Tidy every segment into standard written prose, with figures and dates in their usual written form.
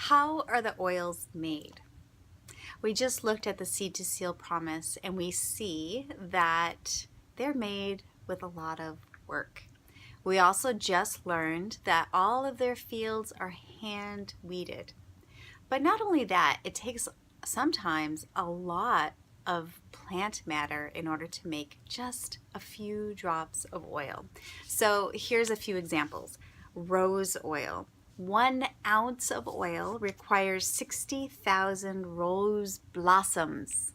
How are the oils made? We just looked at the Seed to Seal promise and we see that they're made with a lot of work. We also just learned that all of their fields are hand weeded. But not only that, it takes sometimes a lot of plant matter in order to make just a few drops of oil. So here's a few examples. Rose oil. 1 ounce of oil requires 60,000 rose blossoms.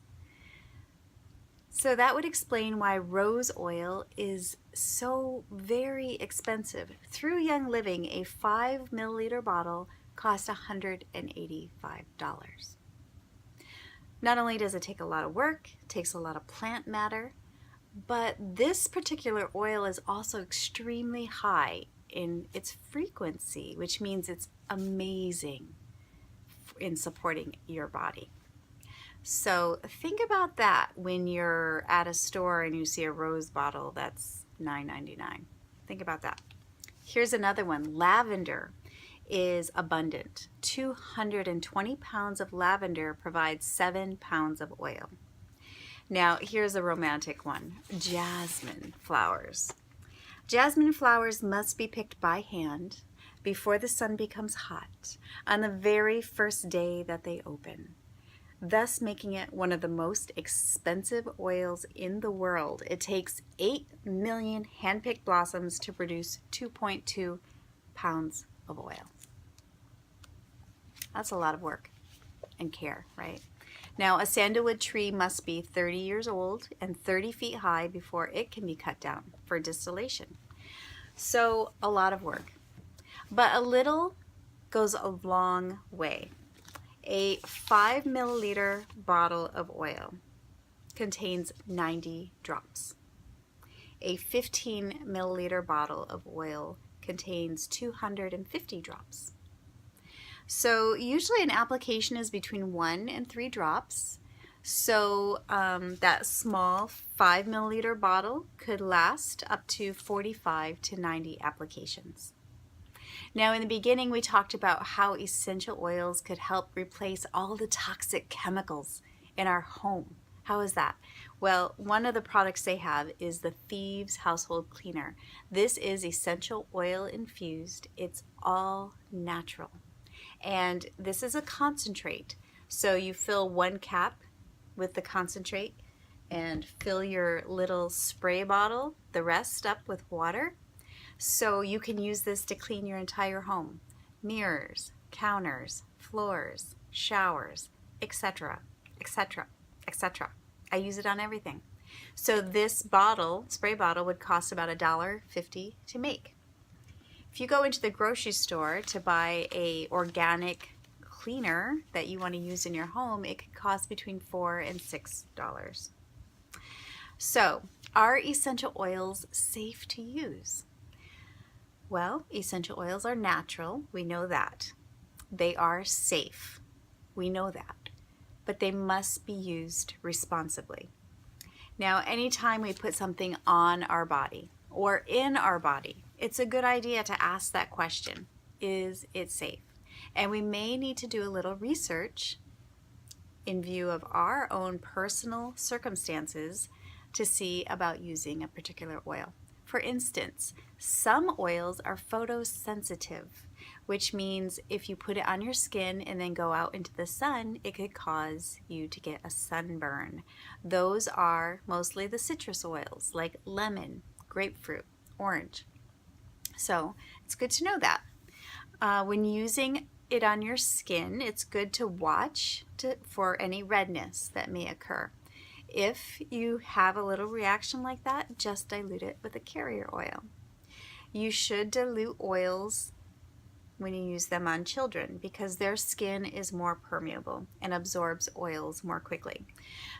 So that would explain why rose oil is so very expensive. Through Young Living, a 5 milliliter bottle costs $185. Not only does it take a lot of work, it takes a lot of plant matter, but this particular oil is also extremely high in its frequency, which means it's amazing in supporting your body. So think about that when you're at a store and you see a rose bottle that's $9.99. Think about that. Here's another one. Lavender is abundant. 220 pounds of lavender provides 7 pounds of oil. Now here's a romantic one. Jasmine flowers. Jasmine flowers must be picked by hand before the sun becomes hot on the very first day that they open, thus making it one of the most expensive oils in the world. It takes 8 million hand-picked blossoms to produce 2.2 pounds of oil. That's a lot of work and care, right? Now, a sandalwood tree must be 30 years old and 30 feet high before it can be cut down for distillation. So, a lot of work. But a little goes a long way. A 5 milliliter bottle of oil contains 90 drops. A 15 milliliter bottle of oil contains 250 drops. So usually an application is between 1 and 3 drops. So that small 5 milliliter bottle could last up to 45 to 90 applications. Now in the beginning we talked about how essential oils could help replace all the toxic chemicals in our home. How is that? Well, one of the products they have is the Thieves Household Cleaner. This is essential oil infused. It's all natural. And this is a concentrate. So you fill 1 cap with the concentrate and fill your little spray bottle, the rest up with water. So you can use this to clean your entire home. Mirrors, counters, floors, showers, etc., etc., etc. I use it on everything. So this bottle, spray bottle, would cost about $1.50 to make. If you go into the grocery store to buy a organic cleaner that you want to use in your home, it could cost between $4 and $6. So, are essential oils safe to use? Well, essential oils are natural. We know that. They are safe. We know that. But they must be used responsibly. Now, anytime we put something on our body or in our body, it's a good idea to ask that question. Is it safe? And we may need to do a little research in view of our own personal circumstances to see about using a particular oil. For instance, some oils are photosensitive, which means if you put it on your skin and then go out into the sun, it could cause you to get a sunburn. Those are mostly the citrus oils like lemon, grapefruit, orange. So it's good to know that. When using it on your skin, it's good to watch for any redness that may occur. If you have a little reaction like that, just dilute it with a carrier oil. You should dilute oils when you use them on children because their skin is more permeable and absorbs oils more quickly.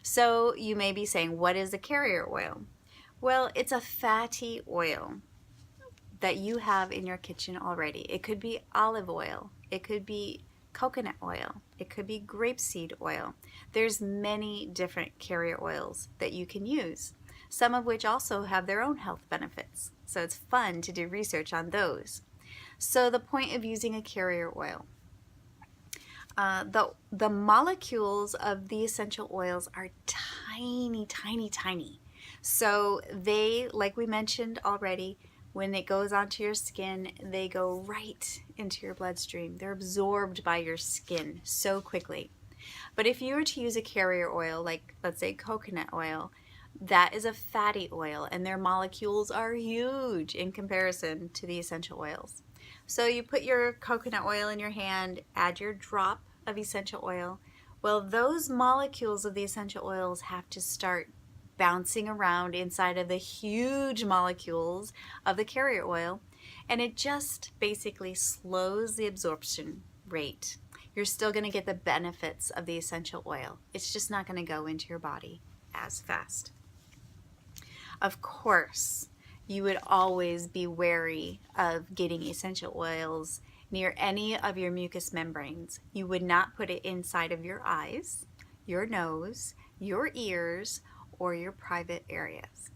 So you may be saying, what is a carrier oil? Well, it's a fatty oil that you have in your kitchen already. It could be olive oil, it could be coconut oil, it could be grapeseed oil. There's many different carrier oils that you can use, some of which also have their own health benefits. So it's fun to do research on those. So the point of using a carrier oil. The molecules of the essential oils are tiny, tiny, tiny. So they, like we mentioned already, when it goes onto your skin, they go right into your bloodstream. They're absorbed by your skin so quickly. But if you were to use a carrier oil, like let's say coconut oil, that is a fatty oil and their molecules are huge in comparison to the essential oils. So you put your coconut oil in your hand, add your drop of essential oil. Well, those molecules of the essential oils have to start bouncing around inside of the huge molecules of the carrier oil, and it just basically slows the absorption rate. You're still going to get the benefits of the essential oil. It's just not going to go into your body as fast. Of course, you would always be wary of getting essential oils near any of your mucous membranes. You would not put it inside of your eyes, your nose, your ears, or your private areas.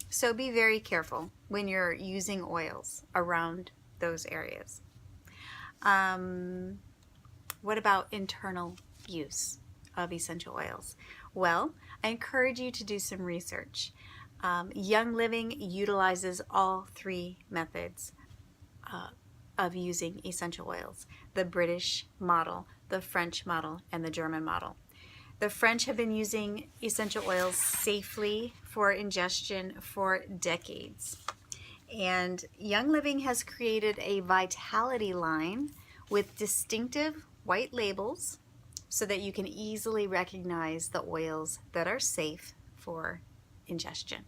So be very careful when you're using oils around those areas. What about internal use of essential oils? Well, I encourage you to do some research. Young Living utilizes all three methods of using essential oils: the British model, the French model, and the German model. The French have been using essential oils safely for ingestion for decades. And Young Living has created a Vitality line with distinctive white labels so that you can easily recognize the oils that are safe for ingestion.